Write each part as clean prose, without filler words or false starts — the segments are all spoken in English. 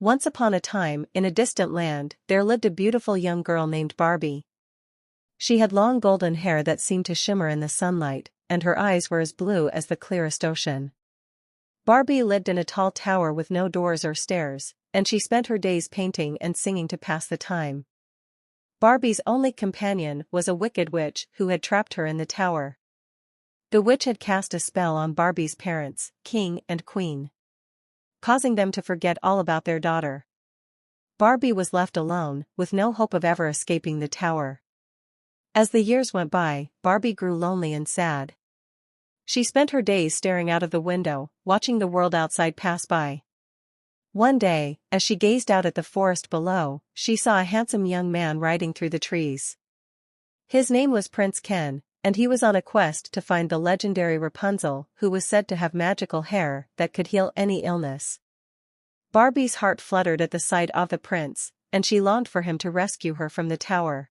Once upon a time, in a distant land, there lived a beautiful young girl named Barbie. She had long golden hair that seemed to shimmer in the sunlight, and her eyes were as blue as the clearest ocean. Barbie lived in a tall tower with no doors or stairs, and she spent her days painting and singing to pass the time. Barbie's only companion was a wicked witch who had trapped her in the tower. The witch had cast a spell on Barbie's parents, king and queen, causing them to forget all about their daughter. Barbie was left alone, with no hope of ever escaping the tower. As the years went by, Barbie grew lonely and sad. She spent her days staring out of the window, watching the world outside pass by. One day, as she gazed out at the forest below, she saw a handsome young man riding through the trees. His name was Prince Ken, and he was on a quest to find the legendary Rapunzel, who was said to have magical hair that could heal any illness. Barbie's heart fluttered at the sight of the prince, and she longed for him to rescue her from the tower.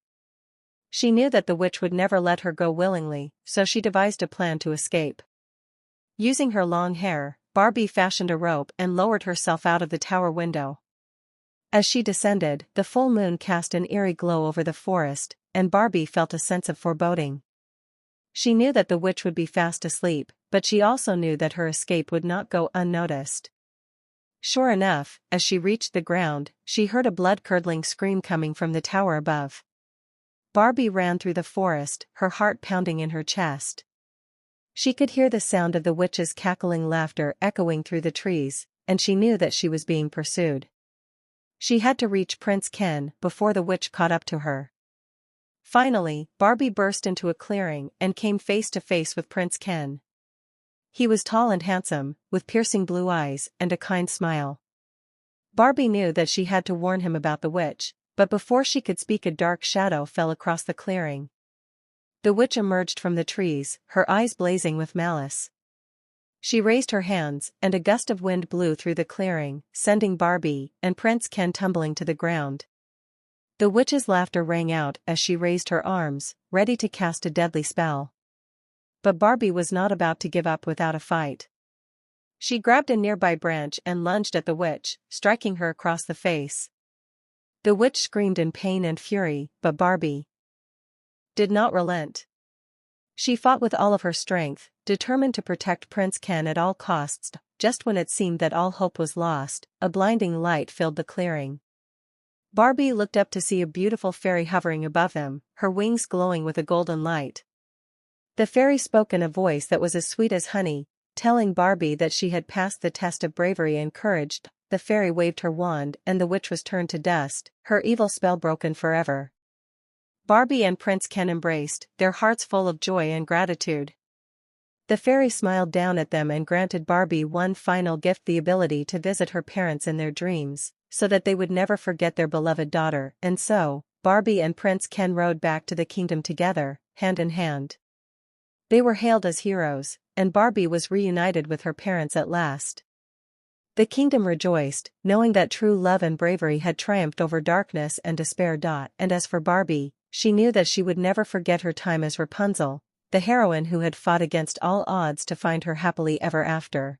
She knew that the witch would never let her go willingly, so she devised a plan to escape. Using her long hair, Barbie fashioned a rope and lowered herself out of the tower window. As she descended, the full moon cast an eerie glow over the forest, and Barbie felt a sense of foreboding. She knew that the witch would be fast asleep, but she also knew that her escape would not go unnoticed. Sure enough, as she reached the ground, she heard a blood-curdling scream coming from the tower above. Barbie ran through the forest, her heart pounding in her chest. She could hear the sound of the witch's cackling laughter echoing through the trees, and she knew that she was being pursued. She had to reach Prince Ken before the witch caught up to her. Finally, Barbie burst into a clearing and came face to face with Prince Ken. He was tall and handsome, with piercing blue eyes and a kind smile. Barbie knew that she had to warn him about the witch, but before she could speak a dark shadow fell across the clearing. The witch emerged from the trees, her eyes blazing with malice. She raised her hands, and a gust of wind blew through the clearing, sending Barbie and Prince Ken tumbling to the ground. The witch's laughter rang out as she raised her arms, ready to cast a deadly spell. But Barbie was not about to give up without a fight. She grabbed a nearby branch and lunged at the witch, striking her across the face. The witch screamed in pain and fury, but Barbie did not relent. She fought with all of her strength, determined to protect Prince Ken at all costs. Just when it seemed that all hope was lost, a blinding light filled the clearing. Barbie looked up to see a beautiful fairy hovering above them, her wings glowing with a golden light. The fairy spoke in a voice that was as sweet as honey, telling Barbie that she had passed the test of bravery and courage. The fairy waved her wand and the witch was turned to dust, her evil spell broken forever. Barbie and Prince Ken embraced, their hearts full of joy and gratitude. The fairy smiled down at them and granted Barbie one final gift: the ability to visit her parents in their dreams, so that they would never forget their beloved daughter. And so, Barbie and Prince Ken rode back to the kingdom together, hand in hand. They were hailed as heroes, and Barbie was reunited with her parents at last. The kingdom rejoiced, knowing that true love and bravery had triumphed over darkness and despair. And as for Barbie, she knew that she would never forget her time as Rapunzel, the heroine who had fought against all odds to find her happily ever after.